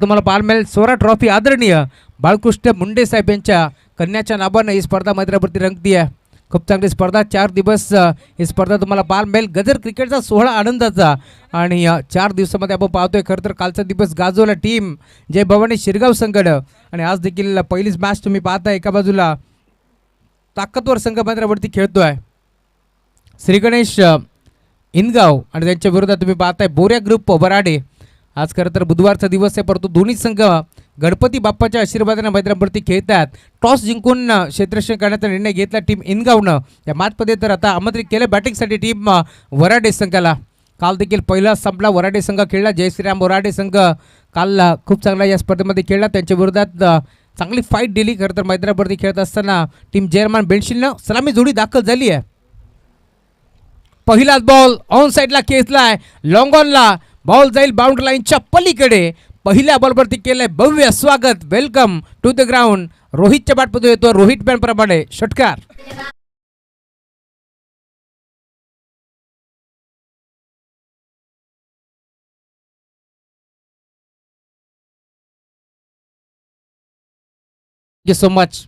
तुम्हाला पाहायला मिळेल स्वरा ट्रॉफी आदरणीय बाळकृष्ण मुंडे साहेब यांच्या कन्याच्या नावानं ही स्पर्धा मैदानावरती रंगती आहे. खूप चांगली स्पर्धा 4 दिवस ही स्पर्धा तुम्हाला पाहायला मिळेल. गजर क्रिकेटचा सोहळा आनंदाचा आणि 4 दिवसामध्ये आपण पाहतोय. खरं तर कालचा दिवस गाजवला टीम जय भवानी शिरगाव संघ आणि आज देखील पहिलीच मॅच तुम्ही पाहताय. एका बाजूला ताकदवर संघ मैदानावरती खेळतोय श्री गणेश इनगाव आणि त्यांच्या विरोधात तुम्ही पाहताय बोऱ्या ग्रुप वराडे. आज खरं तर बुधवारचा दिवस आहे, परंतु दोन्ही संघ गणपती बाप्पाच्या आशीर्वादाने मैदानावरती खेळतात. टॉस जिंकून क्षेत्ररक्षण करण्याचा निर्णय घेतला टीम इनगावनं या मॅचमध्ये. तर आता आमंत्रित केलं बॅटिंगसाठी टीम वराडे संघाला. काल देखील पहिला संपला वराडे संघ खेळला. जय श्रीराम वराडे संघ काल खूप चांगला या स्पर्धेमध्ये खेळला. त्यांच्या विरोधात चांगली फाईट दिली. खरं तर मैदानावरती खेळत असताना टीम जयरमान बेनशिलनं सलामी जोडी दाखल झाली आहे. पहिलाच बॉल ऑन साईडला खेचलाय. लॉंग ऑनला बॉल जाईल बाउंड्री लाईनच्या पलीकडे. पहिल्या बॉलवरती केलंय भव्य स्वागत. Welcome to the ground. रोहितच्या बॅटमध्ये येतो. रोहित बॅन प्रमाणे षटकार. Thank you so much.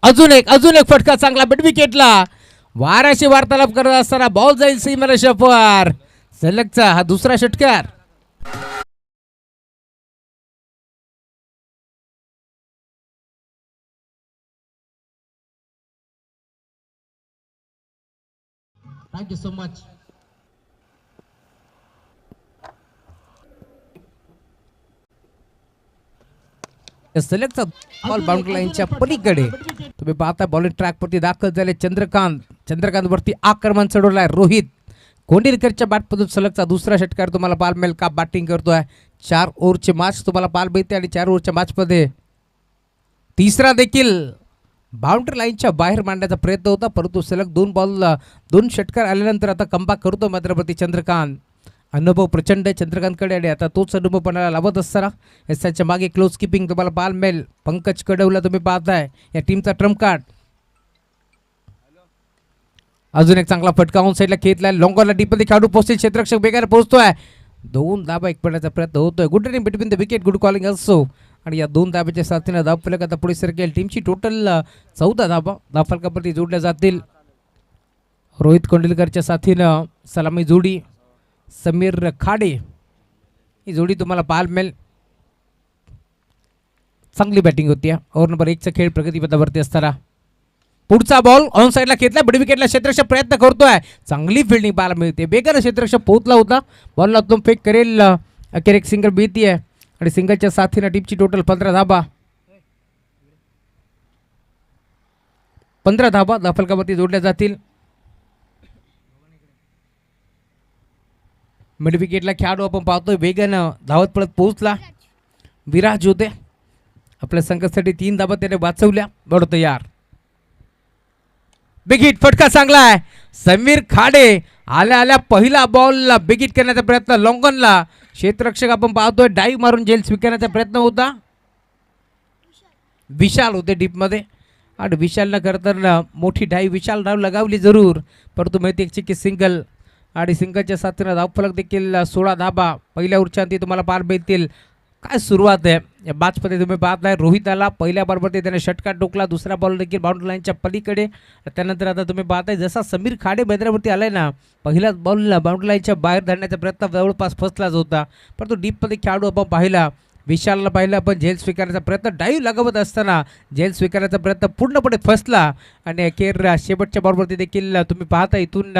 अजून एक फटका चांगला मिड विकेटला. वाराशी वार्तालाप करत असताना बॉल जाईल सीमेला शफर. सलगचा हा दुसरा षटकार. Thank you so much. सलगचा बॉल बाउंड्री लाईनच्या पलीकडे तुम्ही पाहता. बॉलिंग ट्रॅक वरती दाखल झाले चंद्रकांत वरती आक्रमण चढवलाय रोहित. कोंडिलकरच्या बॅटमधून सलगचा दुसरा षटकार तुम्हाला पाहायला मिळेल. का बॅटिंग करतोय. 4 ओव्हरची मॅच तुम्हाला पाहायला मिळते आणि 4 ओव्हरच्या मॅचमध्ये तिसरा देखील बाउंड्री लाईनच्या बाहेर मांडण्याचा प्रयत्न होता, परंतु सलग 2 षटकार आल्यानंतर आता कमबॅक करतो मात्रवरती चंद्रकांत. अनुभव प्रचंड आहे चंद्रकांतकडे आणि आता तोच अनुभवपणाला लावत असताना याच्या मागे क्लोज किपिंग तुम्हाला पाहायला मिळेल. पंकज कडवला तुम्ही पाहताय या टीमचा ट्रम्प कार्ड. अजून एक चांगला फटका ऑन साईडला खेळलाय. लॉंगॉनला डीपमध्ये खेळाडू पोहोचतील. क्षेत्ररक्षक बेगाने पोहोचतोय. 2 धाबा एक पडण्याचा प्रयत्न होतोय. Good running between the wicket. Good calling असो आणि या 2 धाब्याच्या साथीने धावफलक आता पुढे सरकेल. टीमची टोटल 14 धाबा धावफलकावरती जोडल्या जातील. रोहित कोंडिलकरच्या साथीनं सलामी जोडी समीर खाडे ही जोडी तुम्हाला पाहायला मिळेल. चांगली बॅटिंग होती. ओव्हर नंबर 1चा खेळ प्रगतीपथावरती असताना पुढचा बॉल ऑन साईडला घेतला. मिड विकेटला क्षेत्ररक्षक प्रयत्न करतोय. चांगली फिल्डिंग पाहायला मिळते. बेगाने क्षेत्ररक्षक पोहोचला होता. बॉलला तो फेक करेल. अखेर एक सिंगल मिळतीये आणि सिंगलच्या साथीनं टीमची टोटल 15 धाबा धावफलकावरती जोडल्या जातील. मिड विकेटला खेळाडू आपण पाहतोय वेगानं धावत पळत पोहोचला. विराज होते. आपल्या संघासाठी 3 धाबा त्याने वाचवल्या. बरोबर तयार. बिग हिट फटका चांगला आहे. समीर खाडे आल्या पहिला बॉलला बिग हिट करण्याचा प्रयत्न. लॉंगॉनला क्षेत्ररक्षक आपण पाहतोय डाईव्ह मारून झेल स्वीकारण्याचा प्रयत्न होता. विशाल होते डीपमध्ये आणि विशालनं खरं तर मोठी विशाल डाव लगावली जरूर, परंतु माहिती की सिंगल आणि सिंगलच्या साथीनं धावफलक देखील 16 धाबा पहिल्या ओव्हरच्या अंती तुम्हाला पार मिळतील. काय सुरुवात आहे या मॅचमध्ये तुम्ही पाहताय. रोहित आला पहिल्या बॉलवरती त्याने षटकार टोकला. दुसरा बॉल देखील बाउंड्री लाईनच्या पलीकडे. त्यानंतर आता तुम्ही पाहताय जसा समीर खाडे मैदानावरती आलाय ना, पहिल्याच बॉलला बाउंड्री लाईनच्या बाहेर धरण्याचा प्रयत्न जवळपास फसलाच होता, परंतु डीपमध्ये खेळाडू आपण पाहिला. विशालला पाहिलं आपण झेल स्वीकारण्याचा प्रयत्न डाईव्ह लगावत असताना झेल स्वीकारण्याचा प्रयत्न पूर्णपणे फसला आणि अखेर शेवटच्या बॉलवरती देखील तुम्ही पाहता इथून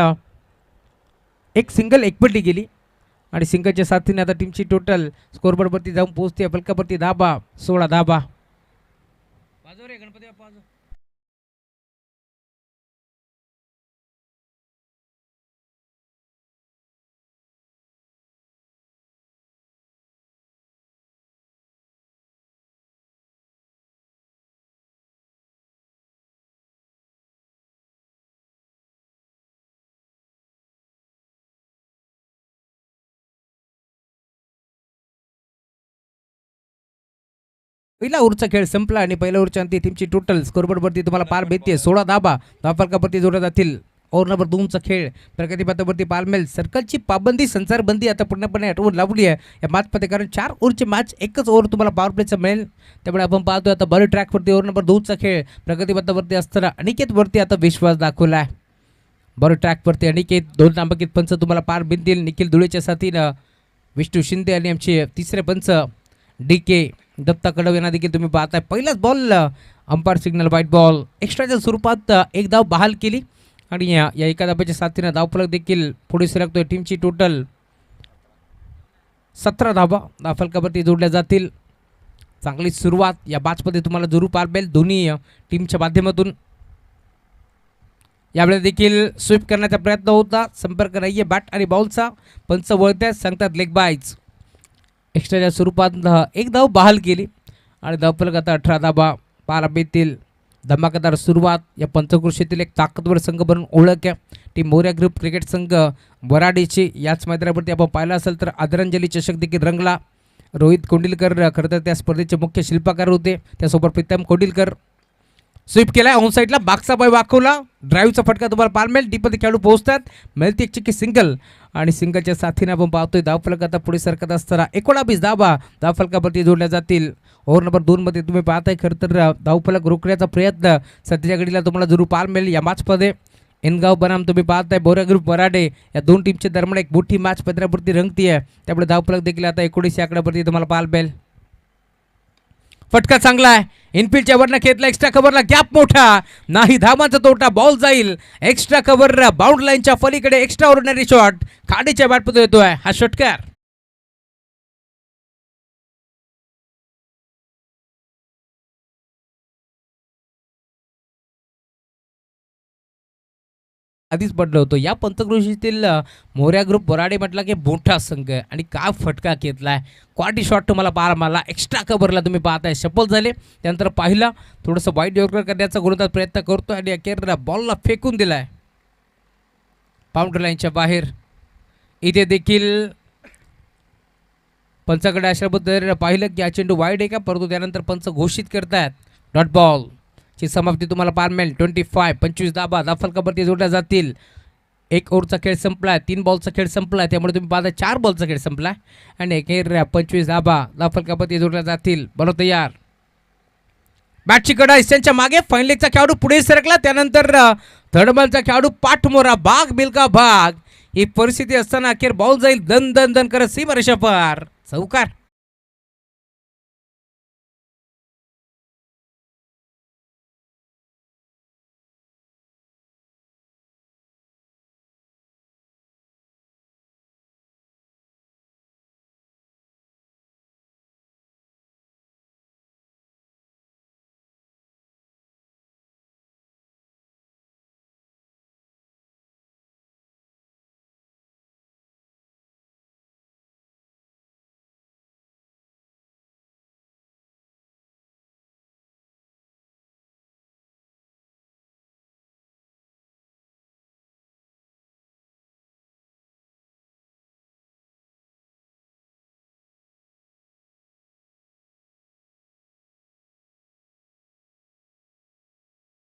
एक सिंगल एकपट्टी गेली आणि सिंगलच्या साथीने आता टीमची टोटल स्कोरबोर्डवरती जाऊन पोहोचते. फलकावरती धाबा 16 धाबा. पहिला ओव्हरचा खेळ संपला आणि पहिल्या ओव्हरच्या अंती टीमची टोटल स्कोरबोर्डवरती तुम्हाला पार भेटते 16 धाबा धावफलकावरती जोडल्या जातील. ओव्हर नंबर 2चा खेळ प्रगतीपथावरती पालमेल सर्कलची पाबंदी संचारबंदी आता पूर्णपणे हटवून लावली आहे या मॅचमध्ये, कारण 4 ओव्हरची मॅच एकच ओव्हर तुम्हाला पॉवर प्लेचं मिळेल. त्यामुळे आपण पाहतोय आता बरी ट्रॅकवरती ओव्हर नंबर 2चा खेळ प्रगतीपथावरती असताना अनिकेतवरती आता विश्वास दाखवला आहे. बरं ट्रॅकवरती अनिकेत 2 नामांकित पंच तुम्हाला पार बिनतील निखिल धुळेच्या साथीनं विष्णू शिंदे आणि आमचे तिसरे पंच डी के दत्ता कडव यांना देखील तुम्ही पाहताय. पहिलाच ball umpire signal white ball एक्स्ट्राच्या स्वरूपात एक धाव बहाल केली आणि या एका धाब्याच्या साथीनं धावफलक देखील पुढे सरकतोय. टीमची टोटल 17 धावा धावफलकावरती जोडल्या जातील. चांगली सुरुवात या मॅचमध्ये तुम्हाला जरूर पाहायला दोन्ही टीमच्या माध्यमातून. यावेळेस देखील स्वीप करण्याचा प्रयत्न होता, संपर्क नाही आहे बॅट आणि बॉलचा. पंच वळत्यात सांगतात लेग बायज. एक्स्ट्राच्या स्वरूपात एक धाव बहाल केली आणि धावफलक आता 18 धावा पाहायला मिळतील. धमाकेदार सुरुवात या पंचक्रोशीतील एक ताकदवर संघ बनून ओळख आहे टीम मोर्या ग्रुप क्रिकेट संघ वराडीची. याच मैदानावरती आपण पाहिलं असेल तर आदरांजली चषक देखील रंगला. रोहित कोंडिलकर खरं तर त्या स्पर्धेचे मुख्य शिल्पकार होते, त्यासोबत प्रीतम कोंडिलकर. स्वीप केलाय ऑन साईडला, बागचा बॉय वाकवला, ड्राईव्हचा फटका तुम्हाला पाहायला मिळेल. डीपमध्ये खेळाडू पोहोचतात, मिळते एक चिक्की सिंगल आणि सिंगलच्या साथीने आपण पाहतोय धावफलक आता पुढे सरकत असताना 19 धावा धावफलकावरती जोडल्या जातील. ओव्हर नंबर 2मध्ये तुम्ही पाहताय खरं तर धावफलक रोखण्याचा प्रयत्न सध्याच्या घडीला तुम्हाला जरूर पाहायला मिळेल या मॅचमध्ये. इनगाव बनाम तुम्ही पाहताय बोरा ग्रुप वराडे या दोन टीमच्या दरम्यान एक मोठी मॅच पत्रावरती रंगती आहे. त्यामुळे धावफलक देखील आता 19 आकड्यावरती तुम्हाला पाहायला मिळेल. फटका चांगला आहे, इनफिल्डच्या वरनं खेळला, एक्स्ट्रा कव्हरला गॅप मोठा नाही, धावांचा तोटा, बॉल जाईल एक्स्ट्रा कव्हर बाउंड लाईनच्या पलीकडे. एक्स्ट्रा ऑर्डिनरी शॉट खाडीच्या बॅटमध्ये येतोय हा षटकार. आधीच पडलं होतं या पंचक्रोशीतील मोर्या ग्रुप वराडे म्हटलं की मोठा संघ आहे आणि काय फटका घेतलाय. क्वालिटी शॉट तुम्हाला पाहायला मला एक्स्ट्रा कव्हरला तुम्ही पाहताय सफल झाले. त्यानंतर पाहिलं थोडंसं वाईट यॉर्कर करण्याचा गोलंदाज प्रयत्न करतो आणि अखेर बॉलला फेकून दिलाय बाउंड्री लाईनच्या बाहेर. इथे देखील पंचाकडे अशाबद्दल पाहिलं की हा चेंडू वाईड आहे का, परंतु त्यानंतर पंच घोषित करतायत डॉट बॉल ची समाप्ती तुम्हाला पाहायला मिळेल. 25 धाबा धावफलकावरती जोडल्या जातील. 1 ओव्हरचा खेळ संपलाय, 3 बॉलचा खेळ संपलाय, त्यामुळे तुम्ही पाहता 4 बॉलचा खेळ संपलाय आणि अखेर 25 धाबा धावफलकावरती जोडल्या जातील. बरो तयार, बॅटची कडा त्यांच्या मागे, फाईन लेगचा खेळाडू पुढे सरकला, त्यानंतर थर्ड बॉलचा खेळाडू पाठमोरा भाग बिलका भाग. ही परिस्थिती असताना अखेर बॉल जाईल दन दन दन करत सीमारेषा पार, चौकार.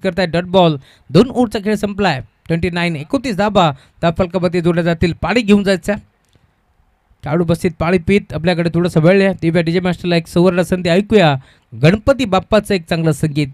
करताय डॉट बॉल. 2 ओव्हरचा खेळ संपलाय. 29 धाबा धावफलकावरती जोडल्या जातील. पाणी घेऊन जायचं खेळाडू बसतीत पाणी पीत. आपल्याकडे थोडंसं वेळ आहे. दिव्या डीजे मास्टरला एक सुवर्ण संधी ऐकूया गणपती बाप्पाचं एक चांगलं संगीत.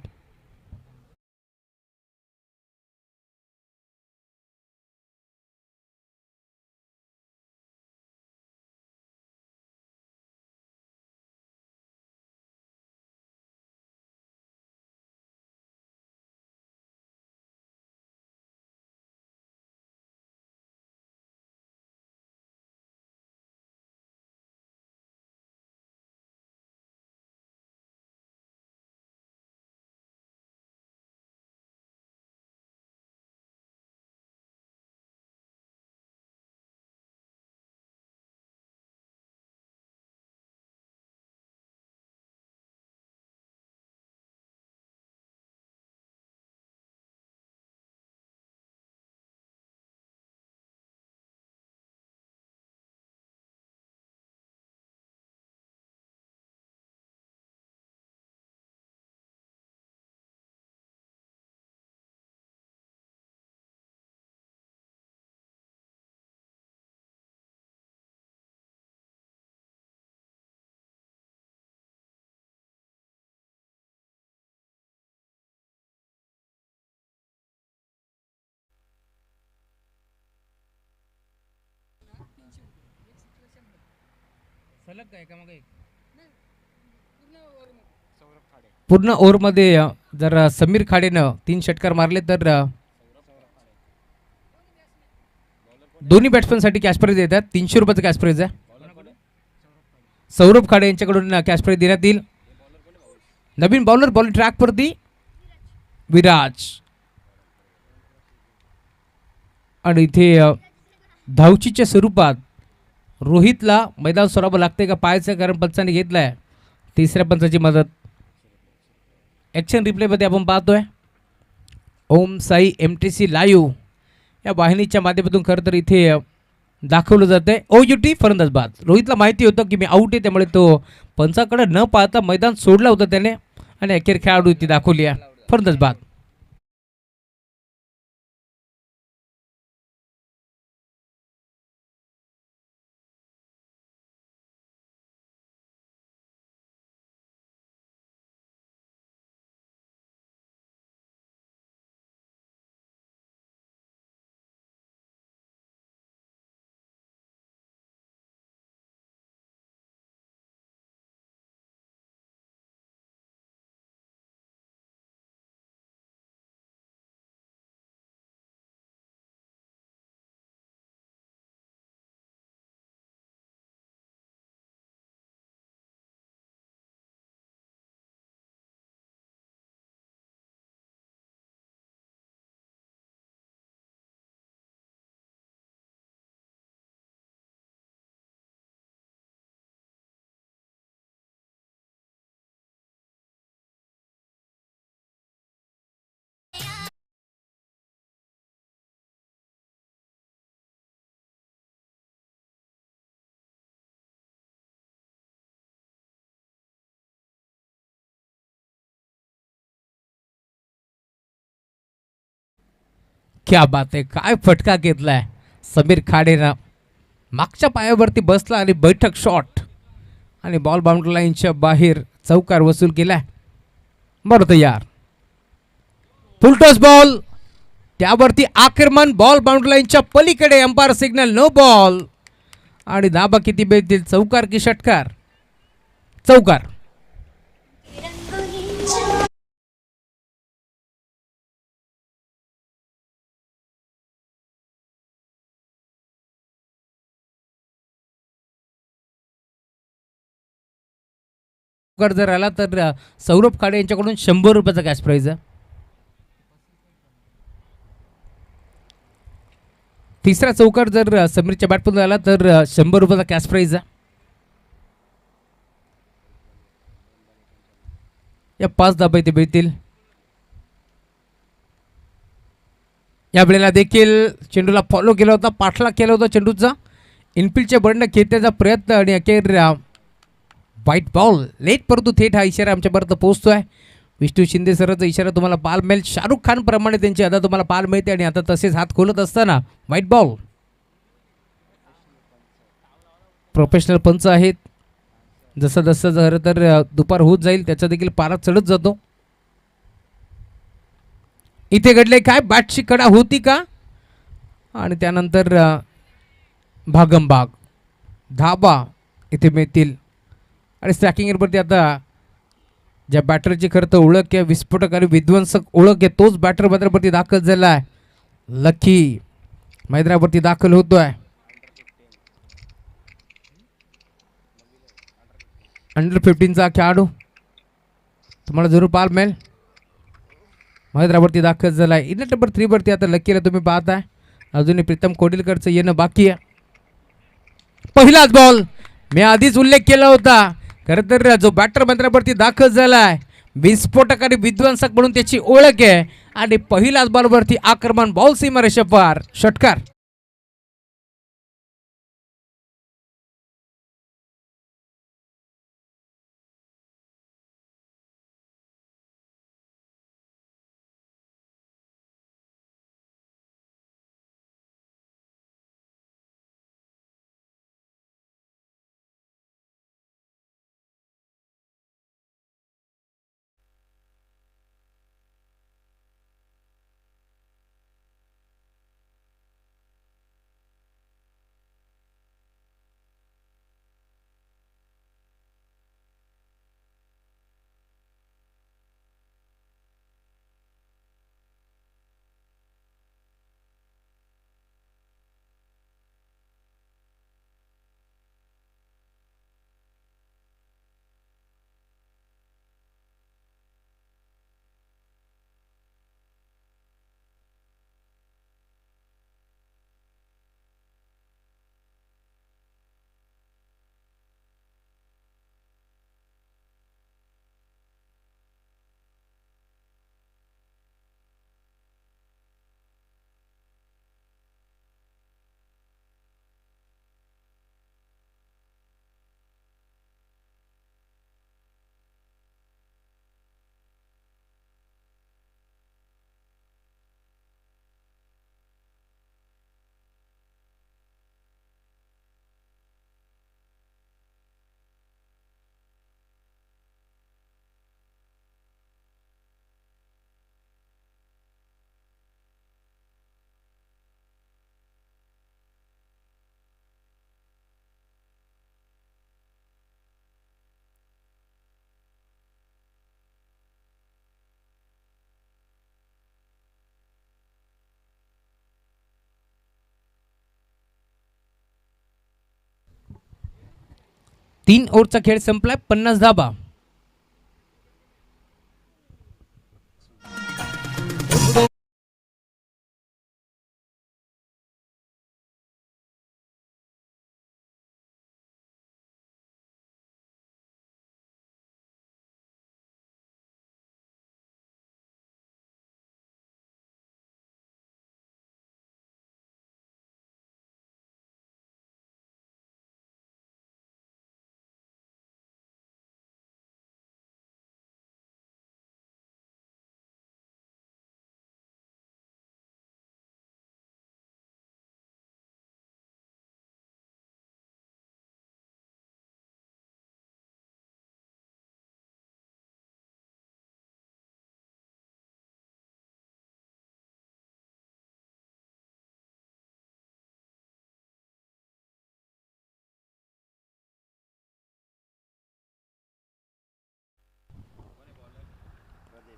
सलग काय का मग पूर्ण ओव्हरमध्ये जर समीर खाडेनं 3 षटकार मारले तर दोन्ही बॅट्समॅनसाठी कॅश प्राईज येतात. 300 रुपयाचं कॅश प्राईज आहे. सौरभ खाडे यांच्याकडून कॅश प्राईज देण्यात येईल. नवीन बॉलर बॉलिंग ट्रॅकवरती विराज. आणि इथे धावचीच्या स्वरूपात रोहितला मैदान सोडावं लागते का पाहायचं, कारण पंचाने घेतलाय तिसऱ्या पंचाची मदत. ॲक्शन रिप्लेमध्ये आपण पाहतोय ओम साई MTC लाईव्ह या वाहिनीच्या माध्यमातून खरं तर इथे दाखवलं जातंय. OUT फलंदाज बाद. रोहितला माहिती होतं की मी आऊट आहे, त्यामुळे तो पंचाकडे न पाहता मैदान सोडलं होतं त्याने आणि अखेर खेळाडू ती दाखवली आहे फलंदाज बाद. क्या बात आहे, काय फटका घेतलाय समीर खाडेनं. मागच्या पायावरती बसला आणि बैठक शॉट आणि बॉल बाउंड्री लाईनच्या बाहेर चौकार वसूल केलाय. बरं तयार फुलटॉस बॉल, त्यावरती आक्रमण बॉल बाउंड्री लाईनच्या पलीकडे अंपायर सिग्नल नो बॉल. आणि धाबा किती भेटतील, चौकार की षटकार? चौकार. जर आला तर सौरभ खाडे यांच्याकडून 100 रुपयाचा कॅश प्राईज आहे. तिसरा चौकार जर समीरच्या बॅटमधून आला तर 100 रुपयाचा कॅश प्राईज आहे. या 5 धाबा इथे मिळतील. या वेळेला देखील चेंडूला फॉलो केला होता, पाठलाग केला होता चेंडूचा. इनफिल्डच्या बंड खेळण्याचा प्रयत्न आणि अखेर व्हाईट बॉल लेट, परंतु थेट हा इशारा आमच्यापर्यंत पोहोचतोय. विष्णू शिंदे सरांचा इशारा तुम्हाला पाल मिळेल. शाहरुख खान प्रमाणे त्यांची अदा तुम्हाला पाल मिळते आणि आता तसेच हात खोलत असताना व्हाईट बॉल. प्रोफेशनल पंच आहेत. जसं जसं खरं तर दुपार होत जाईल त्याचा देखील पारा चढत जातो. इथे घडले काय, बॅटची कडा होती का? आणि त्यानंतर भागमभाग धाबा इथे मिळतील. आणि स्ट्रॅकिंगवरती आता ज्या बॅटरची खरं तर ओळख आहे, विस्फोटक आणि विध्वंसक ओळख आहे, तोच बॅटर मैदानावरती दाखल झाला आहे. लकी मैदानावरती दाखल होतोय. अंडर 15चा खेळाडू तुम्हाला जरूर पाल मिळेल. मैदानावरती दाखल झाला आहे. इनिंग नंबर 3 वरती आता लकीला तुम्ही पाहताय. अजूनही प्रीतम कोडिलकरचं येणं बाकी आहे. पहिलाच बॉल मी आधीच उल्लेख केला होता. खरं तर जो बॅटर मैदानावरती दाखल झालाय विस्फोटक आणि विध्वंसक म्हणून त्याची ओळख आहे. आणि पहिल्याच बॉलवरती आक्रमण, बॉल सीमा रेषेपार, षटकार. 3 ओव्हरचा खेळ संपलाय, 50 धाबा.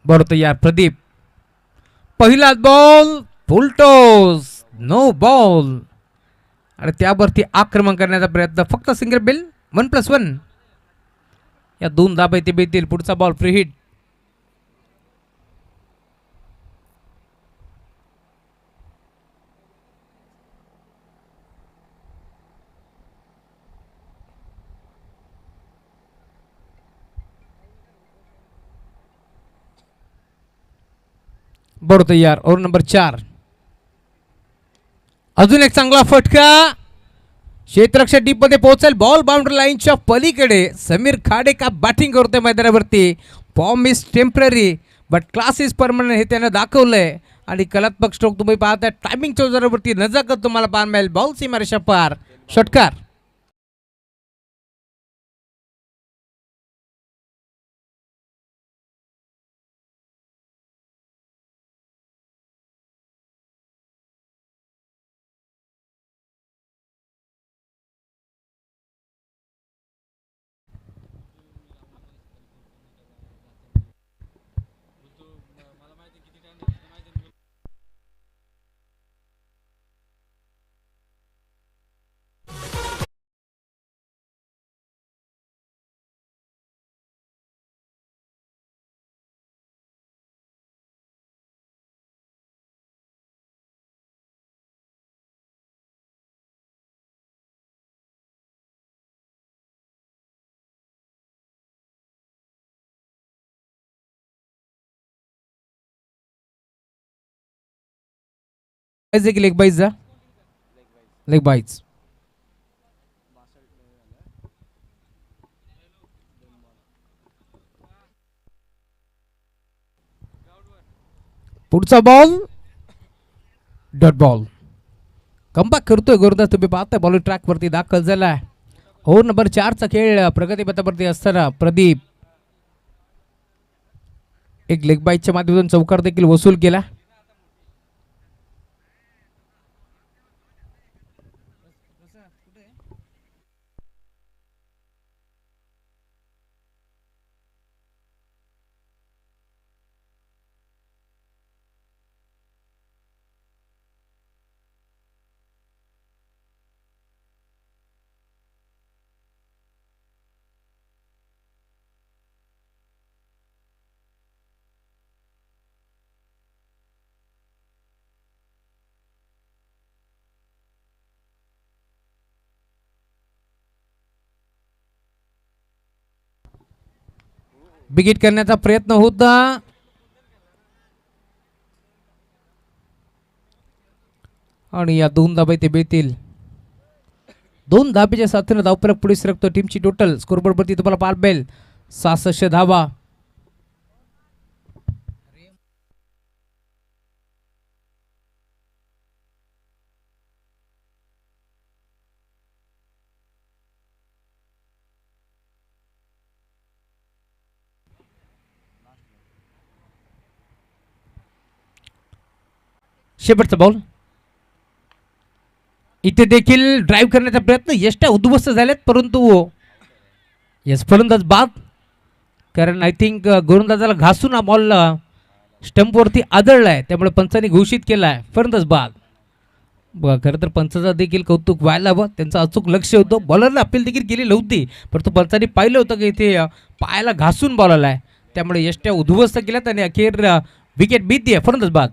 बरं तयार प्रदीप. पहिला बॉल फुलटॉस, नो बॉल. आणि त्यावरती आक्रमण करण्याचा प्रयत्न, फक्त सिंगल बेल, 1+1. या 2 धाबा इथे मिळतील. पुढचा बॉल फ्री हिट. बरोबर तयार. Over number 4. अजून एक चांगला फटका, क्षेत्ररक्षक डीप मध्ये पोहोचेल. बॉल बाउंड्री लाईनच्या पलीकडे. समीर खाडे का बॅटिंग करतोय मैदानावरती. Form is temporary but class is permanent हे त्यानं दाखवलंय. आणि कलात्मक स्ट्रोक तुम्ही पाहता. टायमिंगच्या जोरावरती नजाकत तुम्हाला पाहायला मिळेल. बॉल सीमारेषा पार, षटकार. लेग बाईज जा, लेग बाईज. पुढचा बॉल डॉट बॉल. कमबॅक करतोय गोरदा. तुम्ही पाहताय बॉल ट्रॅक वरती दाखल झालाय. ओव्हर नंबर 4चा खेळ प्रगतीपथावरती असताना प्रदीप एक लेग बाईटच्या माध्यमातून चौकार देखील वसूल केला. बिगिट करण्याचा प्रयत्न होता. आणि या 2 धाबा इथे मिळतील. 2 धाब्याच्या साथीने धावफलक पुढे सरकतो. टीमची टोटल स्कोरबोर्ड वरती तुम्हाला पाहायला मिळेल 66 धावा. शेवटचा बॉल. इथे देखील ड्राईव्ह करण्याचा प्रयत्न. यष्टा उद्ध्वस्त झालेत परंतु यस फलंदाज बाद. कारण आय थिंक गोलंदाजाला घासून हा बॉल स्टंपवरती आदळलाय, त्यामुळे पंचांनी घोषित केलाय फलंदाज बाद. खरं तर पंचाचं देखील कौतुक व्हायला हवं. त्यांचं अचूक लक्ष होतं. बॉलरला अपील देखील केली नव्हती. परंतु पंचांनी पाहिलं होतं की इथे पायाला घासून बॉल आलाय. त्यामुळे यष्ट्या उद्ध्वस्त केल्यात आणि अखेर विकेट भीती आहे फलंदाज बाद.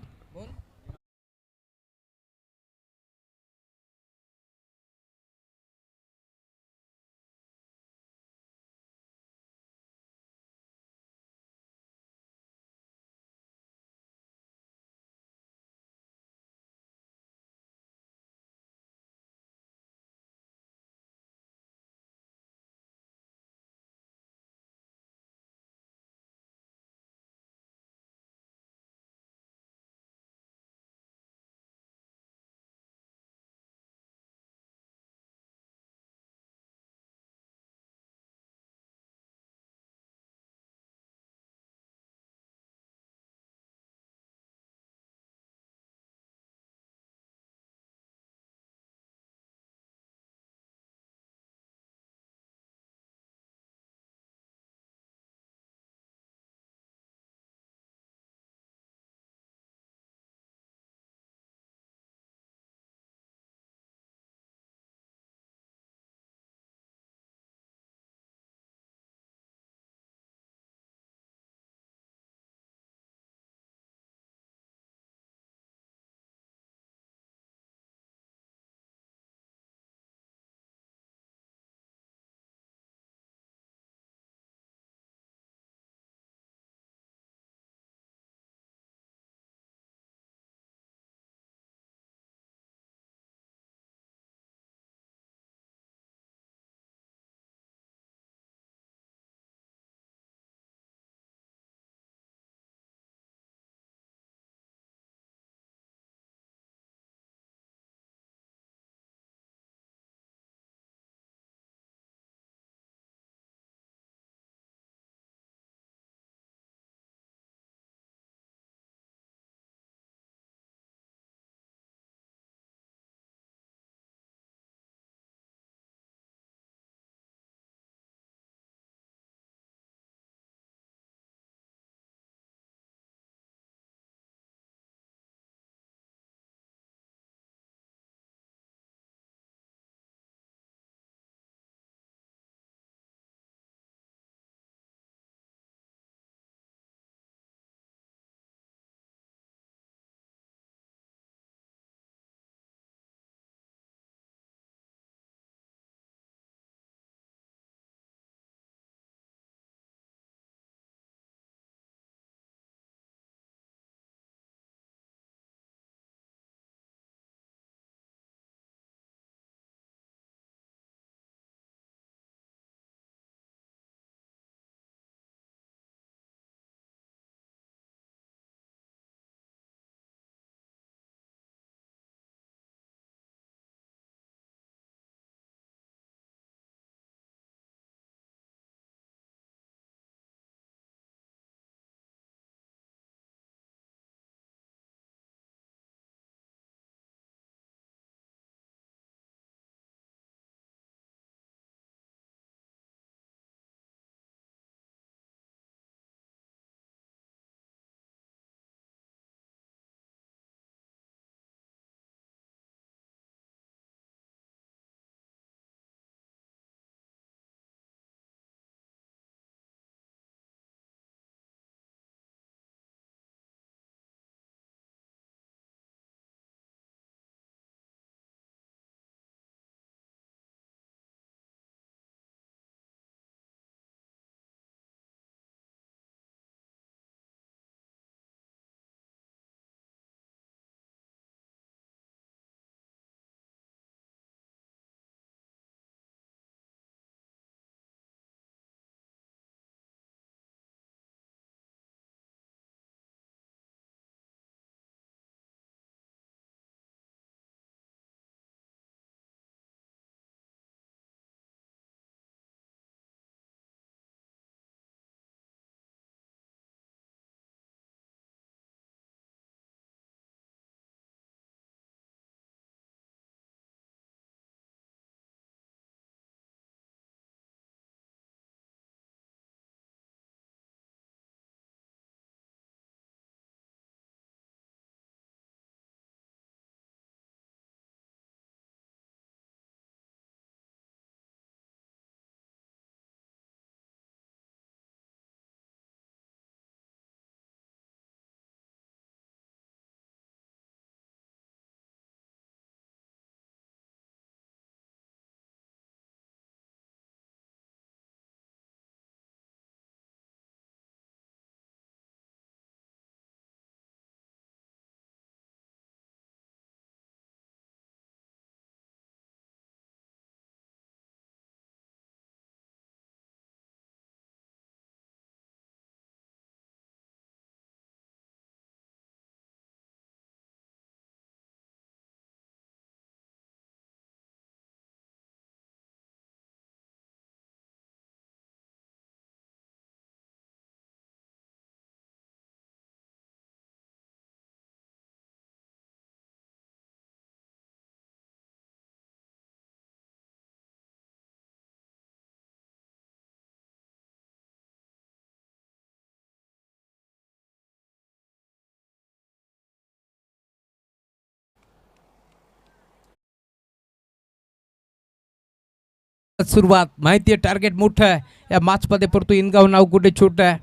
सुरुवात माहिती आहे टार्गेट मोठं आहे या मॅचमध्ये, परंतु इनगाव नाव कुठे छोटं आहे.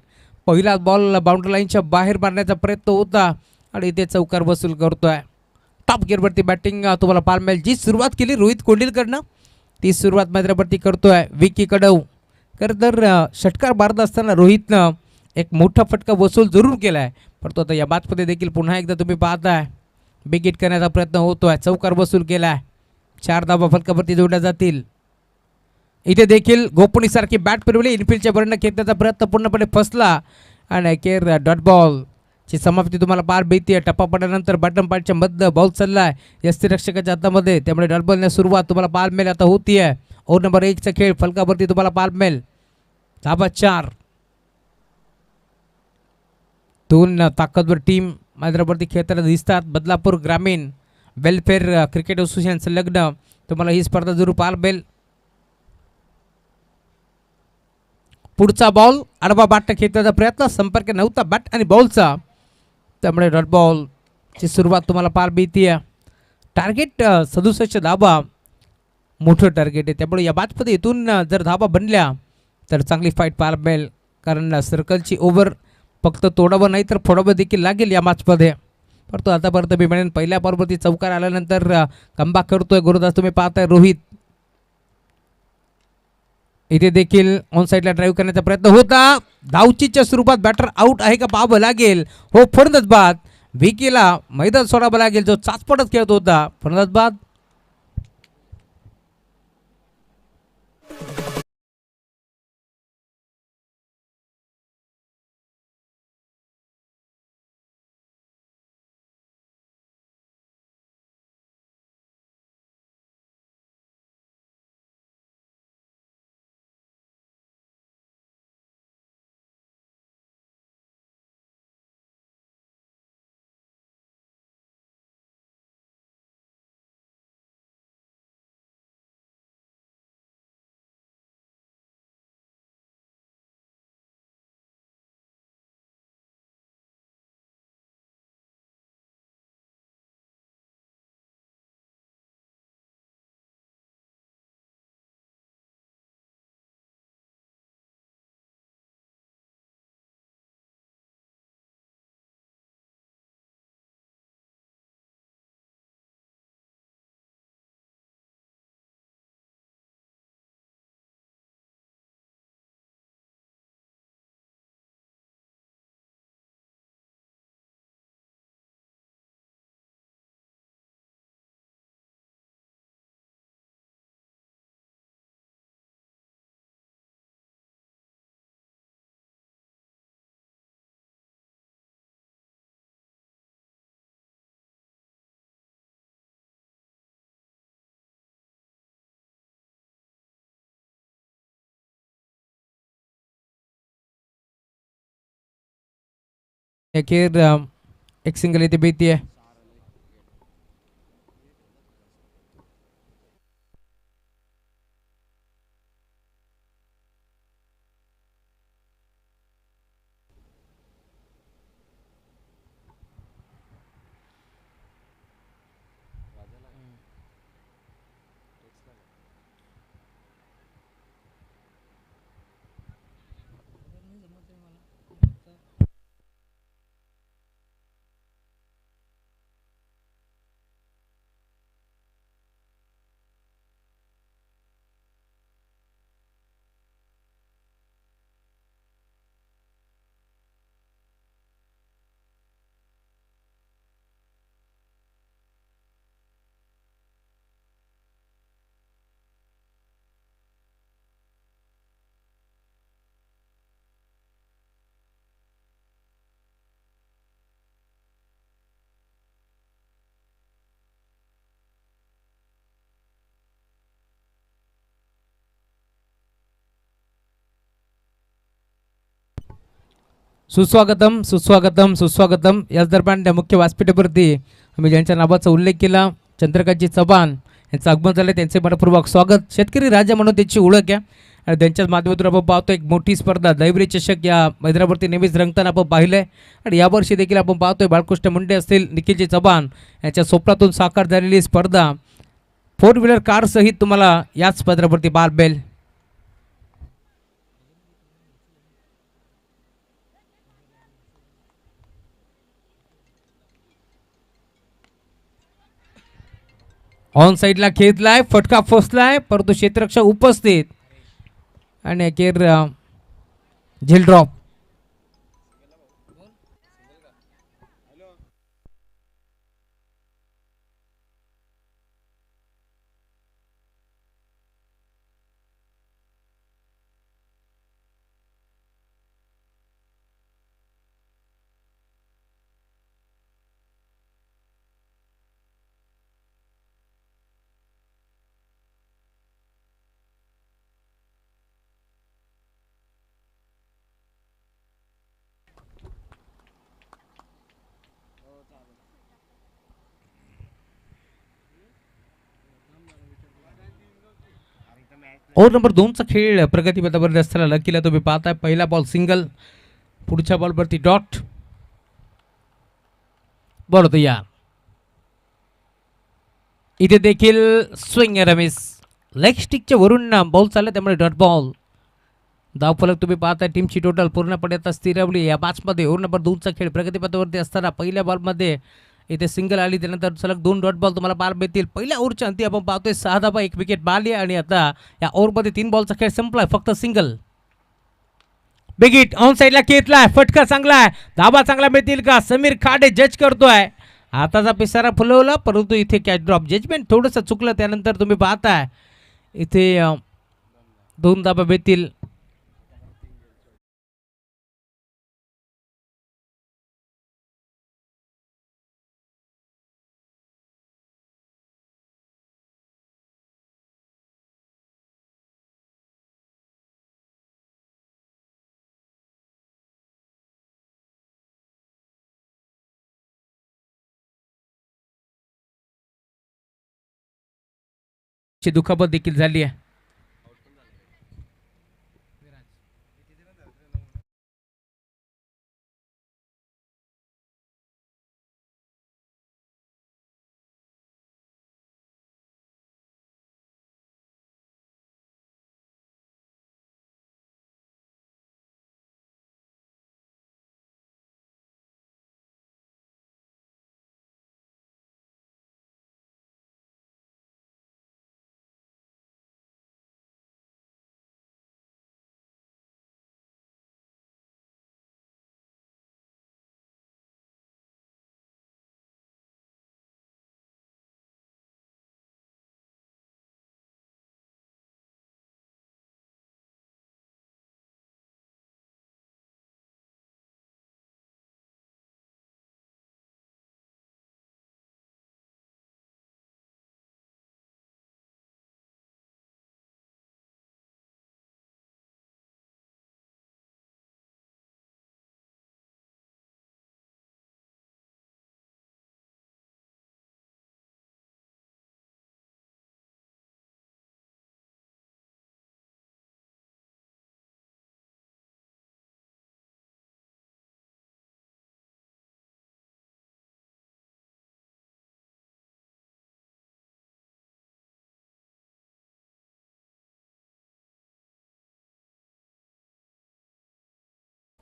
पहिला बॉल बाउंड्री लाईनच्या बाहेर मारण्याचा प्रयत्न होता आणि इथे चौकार वसूल करतोय. टॉप गिअरवरती बॅटिंग तुम्हाला पाहायला मिळेल. जी सुरुवात केली रोहित कोंडिलकडनं ती सुरुवात मैदानावरती करतोय विकी कडव. खरं तर षटकार मारत असताना रोहितनं एक मोठा फटका वसूल जरूर केला आहे, परंतु आता या मॅचमध्ये देखील पुन्हा एकदा तुम्ही पाहताय बिग हिट करण्याचा प्रयत्न होतोय. चौकार वसूल केला आहे. 4 धावा फलकावरती जोडल्या जातील. इथे देखील गोपनीसारखी बॅट फिरवली, इनफिल्डच्या बरनं खेळण्याचा प्रयत्न पूर्णपणे फसला आणि अखेर डॉट बॉलची समाप्ती तुम्हाला पार भीती. टप्पा पडल्यानंतर बॉटम पार्टच्या मध्य बॉल चालला आहे यष्टीरक्षकाच्या हातामध्ये, त्यामुळे डॉट बॉलने सुरुवात तुम्हाला पाहायला मिळेल आता होती आहे. ओव्हर नंबर 1चा खेळ फलकावरती तुम्हाला पाहायला मिळेल. धाबा 4. 2 ताकदवर टीम मैदानावरती खेळताना दिसतात. बदलापूर ग्रामीण वेलफेअर क्रिकेट असोसिएशन संलग्न तुम्हाला ही स्पर्धा जरूर पाहायला मिळेल. पुढचा बॉल आडवा बॅट खेळण्याचा प्रयत्न, संपर्क नव्हता बॅट आणि बॉलचा, त्यामुळे डॉट बॉलची सुरुवात तुम्हाला पार भीती आहे. टार्गेट 67 धाबा मोठं टार्गेट आहे, त्यामुळे या मॅचमध्ये इथून जर धाबा बनल्या तर चांगली फाईट पाहायला मिळेल, कारण सर्कलची ओव्हर फक्त तोडावं नाही तर फोडावं देखील लागेल या मॅचमध्ये. परंतु आतापर्यंत मी म्हणेन पहिल्या बॉलवरती चौकार आल्यानंतर कमबॅक करतोय गोलंदाज तुम्ही पाहताय रोहित. इथे देखील ऑन साईडला ड्राईव्ह करण्याचा प्रयत्न होता. धावचीच्या स्वरूपात बॅटर आउट आहे का पाहावं लागेल. हो, फलंदाज बाद. विकीला मैदान सोडावं लागेल, जो चाचपटच खेळत होता. फलंदाज बाद. अखेर एक सिंगल इथे भीती आहे. सुस्वागतम सुस्वागतम सुस्वागतम. याच दरम्यान त्या मुख्य व्यासपीठावरती आम्ही ज्यांच्या नावाचा उल्लेख केला, चंद्रकांतजी चव्हाण यांचं आगमन झालं, त्यांचे मनपूर्वक स्वागत. शेतकरी राजा म्हणून त्यांची ओळख आहे आणि त्यांच्याच माध्यमातून आपण पाहतो एक मोठी स्पर्धा दैवरी चषक या मैदानावरती नेहमीच रंगताना आपण पाहिलं आहे. आणि यावर्षी देखील आपण पाहतोय बाळकृष्ण मुंडे असतील, निखिलजी चव्हाण यांच्या स्वप्नातून साकार झालेली स्पर्धा फोर व्हीलर कार सहित तुम्हाला याच पदरावरती बारबेल. ऑन साईडला खेचलाय, फटका फसलाय, परंतु क्षेत्ररक्षक उपस्थित आणि अखेर झेल ड्रॉप. ओव्हर नंबर 2चा खेळ प्रगतीपथावर असताना लकीला तुम्ही पाहताय पहिला बॉल सिंगल, पुढच्या बॉलवरती डॉट. बॉल होतो या. इथे देखील स्विंग रमेश लेग स्टिकच्या वरून बॉल चालला त्यामुळे डॉट बॉल. धावफलक तुम्ही पाहताय टीमची टोटल पूर्णपणे आता स्थिरवली या मॅचमध्ये. ओव्हर नंबर 2चा खेळ प्रगतीपथावरती असताना पहिल्या बॉलमध्ये इथे सिंगल आली, त्यानंतर सलग 2 डॉट बॉल तुम्हाला पार मिळतील. पहिल्या ओव्हरच्या अंती आपण पाहतोय 6 धाबा 1 विकेट बाली आणि आता या ओव्हरमध्ये 3 बॉलचा खेळ संपलाय, फक्त सिंगल. बिगिट ऑन साईडला खेचलाय, फटका चांगला आहे, धाबा चांगला मिळतील का? समीर खाडे जज करतोय. आताचा पिसारा फुलवला, परंतु इथे कॅच ड्रॉप. जजमेंट थोडंसं चुकलं, त्यानंतर तुम्ही पाहताय इथे 2 धाबा मिळतील. ची दुखापत देखील झाली आहे.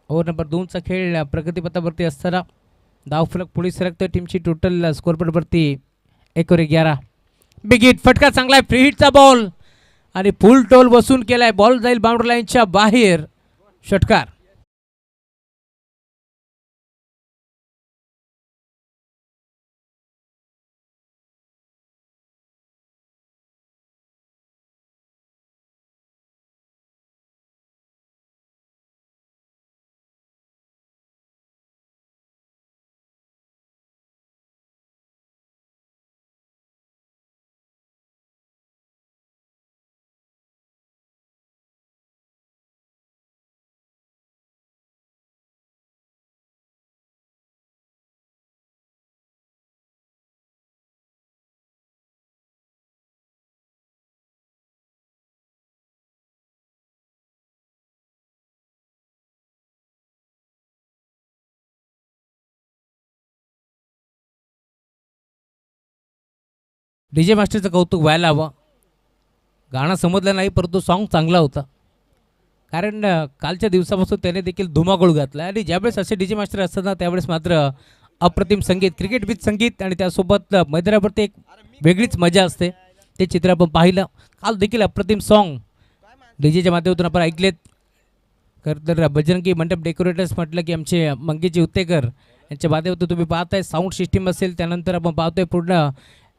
ओव्हर नंबर 2चा खेळ प्रगतीपथावरती असताना धावफलक पुढे सरकतोय. टीमची टोटल स्कोरबोर्डवरती 1/11. बिग हिट, फटका चांगला आहे, फ्री हिटचा बॉल आणि फुल टोल बसून केलाय. बॉल जाईल बाउंड्री लाईनच्या बाहेर. षटकार. डी जे मास्टरचं कौतुक व्हायला हवं. गाणं समजलं नाही परंतु सॉन्ग चांगला होता. कारण कालच्या दिवसापासून त्याने देखील धुमाकूळ घातला आणि ज्यावेळेस असे डी जे मास्टर असतात ना त्यावेळेस मात्र अप्रतिम संगीत, क्रिकेट विथ संगीत आणि त्यासोबत मैदानावरती एक वेगळीच मजा असते. ते चित्र आपण पाहिलं. काल देखील अप्रतिम सॉन्ग डी जेच्या माध्यमातून आपण ऐकलेत. खरं तर बजरंगी मंडप डेकोरेटर्स म्हटलं की आमचे मंगेजी उत्तेकर यांच्या माध्यमातून तुम्ही पाहताय साऊंड सिस्टीम असेल. त्यानंतर आपण पाहतोय पूर्ण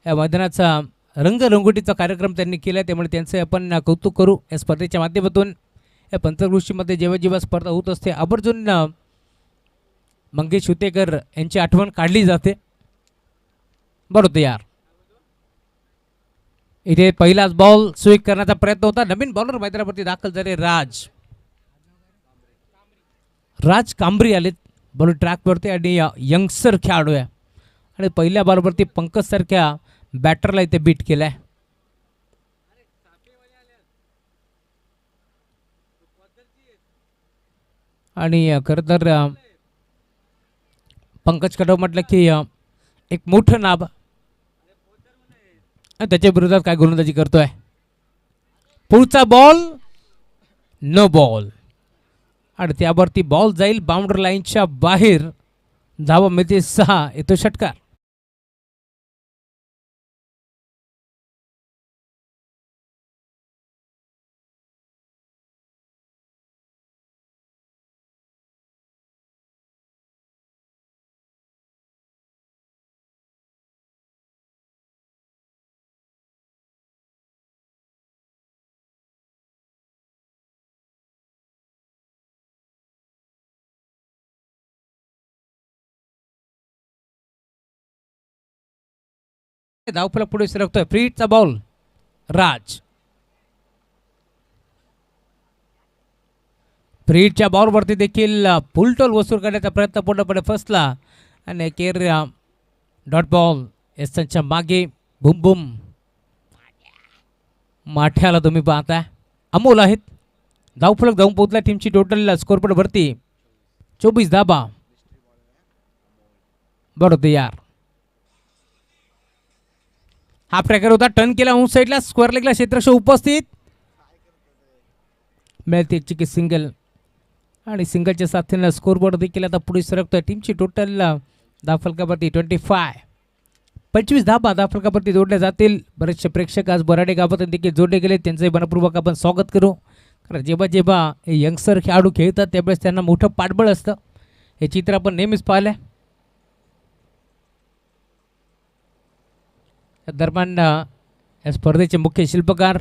या मैदानाचा रंगरंगोटीचा कार्यक्रम त्यांनी केला आहे. त्यामुळे त्यांचं आपण कौतुक करू. या स्पर्धेच्या माध्यमातून या पंचकृषीमध्ये जेव्हा जेव्हा स्पर्धा होत असते आवर्जून मंगेश उत्तेकर यांची आठवण काढली जाते. बरोबर यार. इथे पहिलाच बॉल स्वीप करण्याचा प्रयत्न होता. नवीन बॉलर मैदानावरती दाखल झाले राज कांबरी आलेत बॉल ट्रॅकवरती आणि यंगस्टर खेळाडू आहे आणि पहिल्या बॉलवरती पंकज सारख्या बॅटरला इथे बीट केलाय. आणि खरं तर पंकज कदम म्हटलं की एक मोठं नाव त्याच्या विरोधात काय गोलंदाजी करतोय. पुढचा बॉल नो बॉल आणि त्यावरती बॉल जाईल बाउंड्री लाईनच्या बाहेर. धावा मिळते 6. येतो षटकार. धावफलक पुढे सरकतोय. फ्रीटचा बॉल राज. फ्रीटच्या बॉलवरती देखील फुलटोल वसूल करण्याचा प्रयत्न पूर्णपणे फसला आणि केर डॉट बॉल एसच्या मागे बुम बुम. माठ्याला तुम्ही पाहता अमोल आहेत. धावफलक जाऊन पोहोचला. टीमची टोटल स्कोरबोर्ड वरती 24 धाबा. बरोबर यार. हा प्रकार होता. टर्न केला होम साईडला स्क्वेअर लेगला क्षेत्रक्ष उपस्थित मिळते चिकी सिंगल आणि सिंगलच्या साथीनं स्कोरबोर्ड देखील आता पुढे सरकतोय. टीमची टोटल धावफलकावरती 25 धाबा धावफलकावरती जोडल्या जातील. बरेचसे प्रेक्षक आज बराडे गावातून देखील जोडले गेले. त्यांचंही मनपूर्वक आपण स्वागत करू. कारण जेव्हा जेव्हा हे यंगस्टर खेळाडू खेळतात त्यावेळेस त्यांना मोठं पाठबळ असतं. हे चित्र आपण नेहमीच पाहिलं आहे. दरम्यान या स्पर्धेचे मुख्य शिल्पकार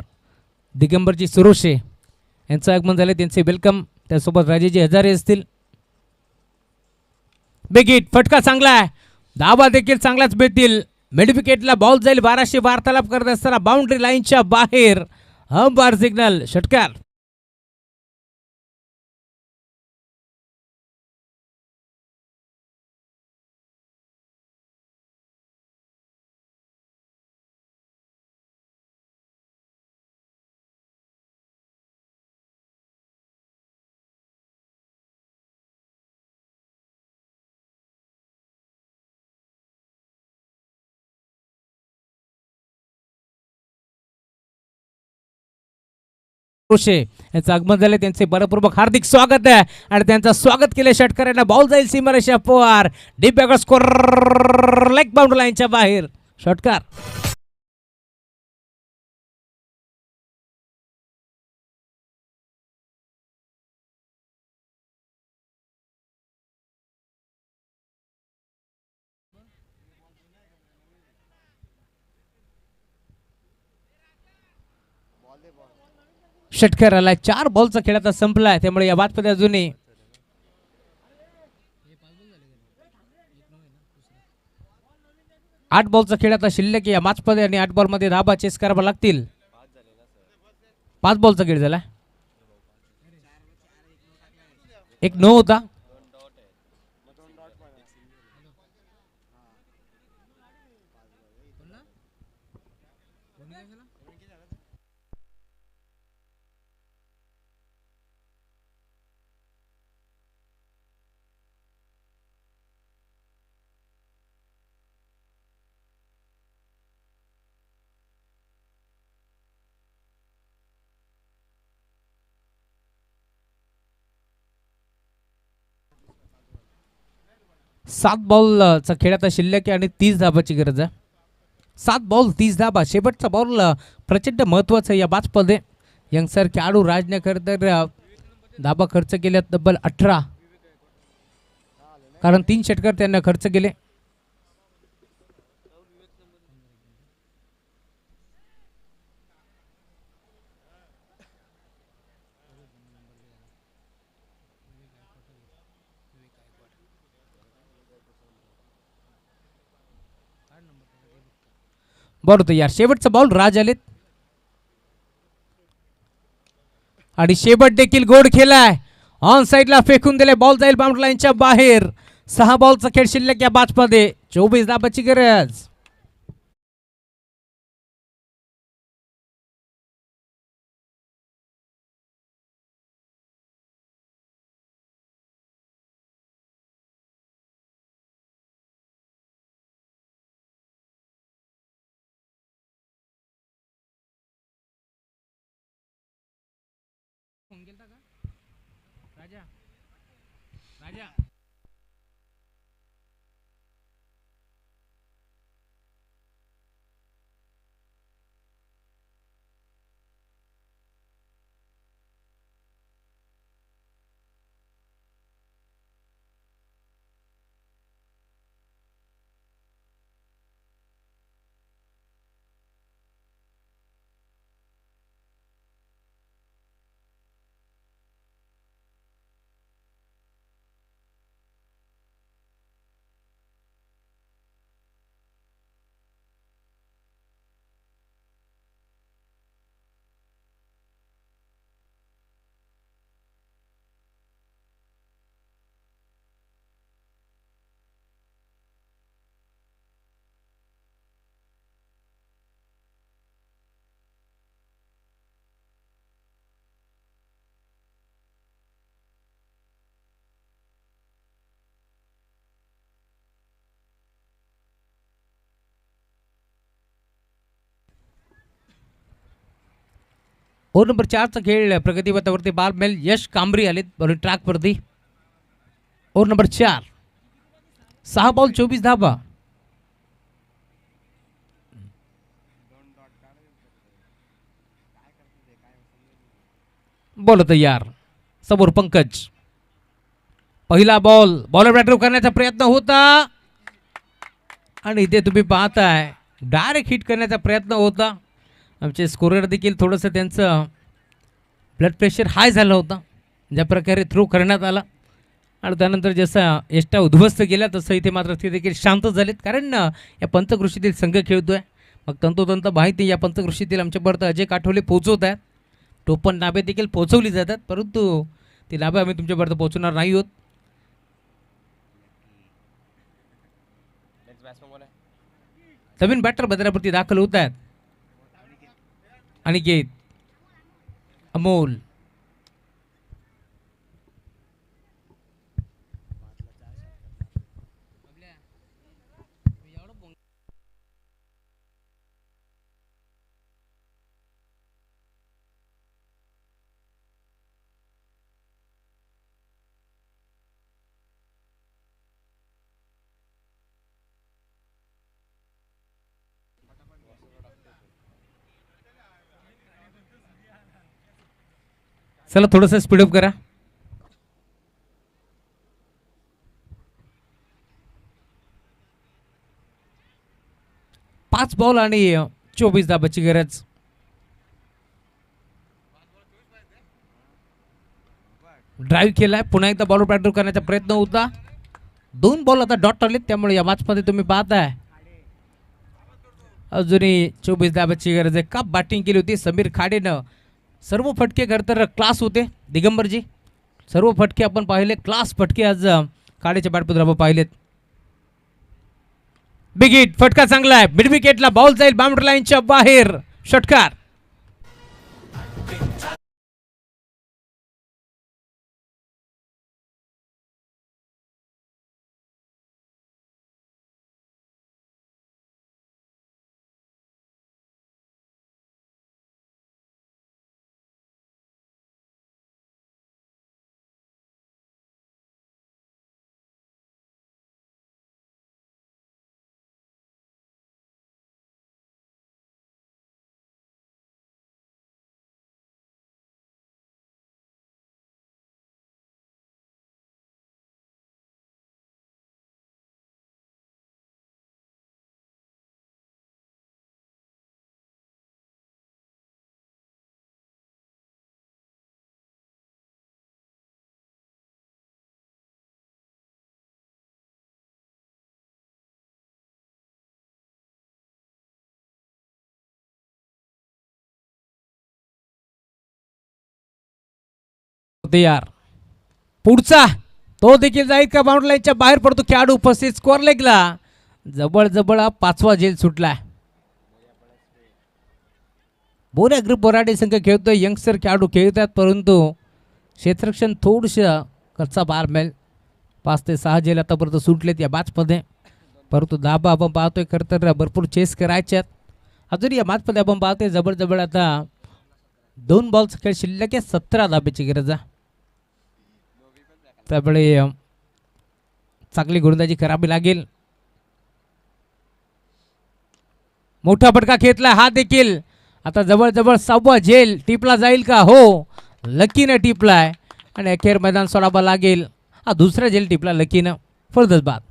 दिगंबरजी सुरोशे यांचं आगमन झाले. त्यांचे वेलकम. त्यासोबत राजेजी हजारे असतील. Big hit. फटका चांगला आहे. धावा देखील चांगलाच मिळतील. मिडविकेटला बॉल जाईल. 1200 वार्तालाप करत असताना बाउंड्री लाईनच्या बाहेर अंपायर सिग्नल. षटकार. यांचं आगमन झाले. त्यांचे मनपूर्वक हार्दिक स्वागत आहे आणि त्यांचं स्वागत केले षटकारांना. बॉल जाईल सीमारेषा पार. डीप बॅकर स्कोर लेग बाउंड्री लाईनच्या बाहेर. षटकार. षटकार आलाय. 4 बॉलचा खेळ आता संपलाय. त्यामुळे या बादमध्ये अजूनही 8 बॉलचा खेळ आता शिल्लक या मॅचमध्ये आणि 8 बॉलमध्ये धाबा चेस करावा लागतील. 5 बॉलचा खेळ झाला. एक नो होता. 7 बॉलचा खेळ आता शिल्लक आहे आणि 30 धाबाची गरज आहे. 7 बॉल 30 धाबा. शेवटचा बॉल प्रचंड महत्त्वाचा आहे या बाजमध्ये. यंगसर खेळाडू राजने खरं तर धाबा खर्च केल्यात तब्बल 18, कारण 3 षटकार त्यांना खर्च केले. बरोबर यार, शेवटचा बॉल राज आलेत आणि शेवट देखील गोड खेळाय. ऑन साईडला फेकून दिले, बॉल जाईल बाउंड्री लाईनच्या बाहेर. 6 बॉलचा खेळ शिल्लक या बॅचमध्ये. 24 धाबाची गरज. राजा राजा ओव्हर नंबर 4चा खेळ प्रगतीपथावरती. बालमेल यश कांबरी आलेत बरोबर ट्रॅकवरती. Over number 4. 6 बॉल 24 धाबा. बॉल तयार. समोर पंकज. पहिला बॉल बॉलर बॅटर करण्याचा प्रयत्न होता आणि इथे तुम्ही पाहताय डायरेक्ट हिट करण्याचा प्रयत्न होता. आमचे स्कोरर देखील थोडंसं त्यांचं ब्लड प्रेशर हाय झालं होतं, ज्या प्रकारे थ्रो करण्यात आला आणि त्यानंतर जसा एष्टा उद्ध्वस्त गेला तसं इथे मात्र ते देखील शांत झालेत, कारण या पंचकृषीतील संघ खेळतोय. मग तंतोतंत माहिती या पंचकृषीतील आमच्यापर्यंत अजय काठोले पोहोचवत आहेत. टोपण नाभे देखील पोहोचवली जातात, परंतु ती नाभे आम्ही तुमच्यापर्यंत पोहोचवणार नाही आहोत. नवीन बॅटर मैदानावरती दाखल होत आहेत. अनिकेत, अमोल, चला थोडंसं स्पीडअप करा. पाच बॉल आणि 24 धाबाची गरज. ड्राईव्ह केलाय, पुन्हा एकदा बॉलर बॅटर करण्याचा प्रयत्न होता. 2 बॉल आता डॉट आलेत, त्यामुळे या मॅचमध्ये तुम्ही पाहताय अजूनही 24 धाबाची गरज आहे. का बॅटिंग केली होती समीर खाडेनं. सर्व फटके खरं तर क्लास होते दिगंबरजी. सर्व फटके आपण पाहिले, क्लास फटके आज खाडेच्या बॅटपत्र आपण पाहिलेत. बिग हिट, फटका चांगला आहे. मिड विकेटला बॉल जाईल बाउंड्री लाईनच्या बाहेर. षटकार. तयार. पुढचा तो देखील जाईल का बाउंड्री लाईनच्या बाहेर पडतो खेळाडू उपस्थित. स्कोअर लेगला जवळ जवळ हा 5वा झेल सुटला. बोऱ्या ग्रुप वराडे संघ खेळतोय. यंगस्टर खेळाडू खेळतात परंतु क्षेत्ररक्षण थोडंसं कच्चा बार मेल. 5 ते 6 झेल आतापर्यंत सुटलेत या मॅचमध्ये. परंतु धाबा आपण पाहतोय खरं तर भरपूर चेस करायच्यात अजून या मॅचमध्ये. आपण पाहतोय जवळ आता 2 बॉलचा खेळ शिल्लक आहे. 17 धाब्याची गरज आहे. त्यामुळे चांगली गोलंदाजी करावी लागेल. मोठा फटका खेचला हा देखील. आता जवळ 6वा झेल टिपला जाईल का? हो, लकीनं टिपलाय आणि अखेर मैदान सोडावा लागेल. हा दुसरा झेल टिपला लकीनं. फलंदाज बाद.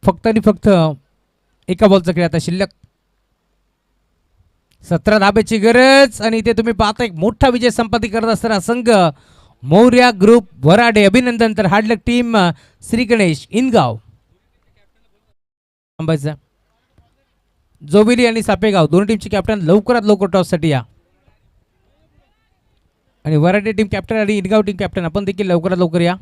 फक्त आणि फक्त एका बॉलचा खेळ आता शिल्लक. 17 धाब्याची गरज आणि इथे तुम्ही पाहता एक मोठा विजय संपादित करत असताना संघ मौर्या ग्रुप वराडे. अभिनंदन. तर हार्डलक टीम श्री गणेश इनगाव. जोबिली आणि सापेगाव दोन्ही टीमचे कॅप्टन लवकरात लवकर टॉससाठी या. आणि वराडे टीम कॅप्टन आणि इनगाव टीम कॅप्टन आपण देखील लवकरात लवकर या.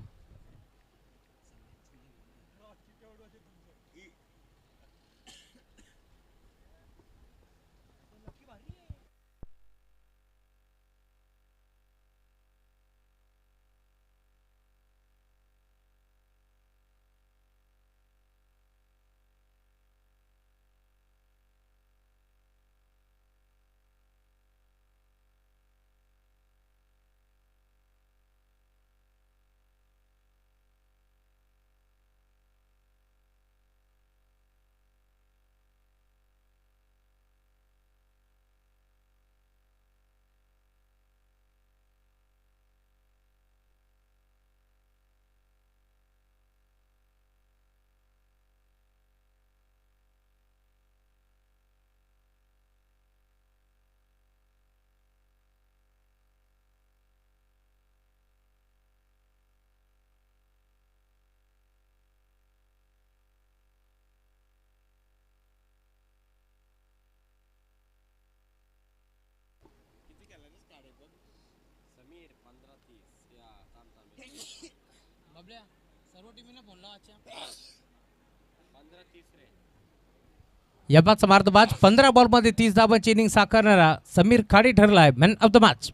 या बाद समार्थ बाद 15 बॉलमध्ये 30 धाबांची इनिंग साकारणारा समीर खाडे ठरलाय मॅन ऑफ द मॅच.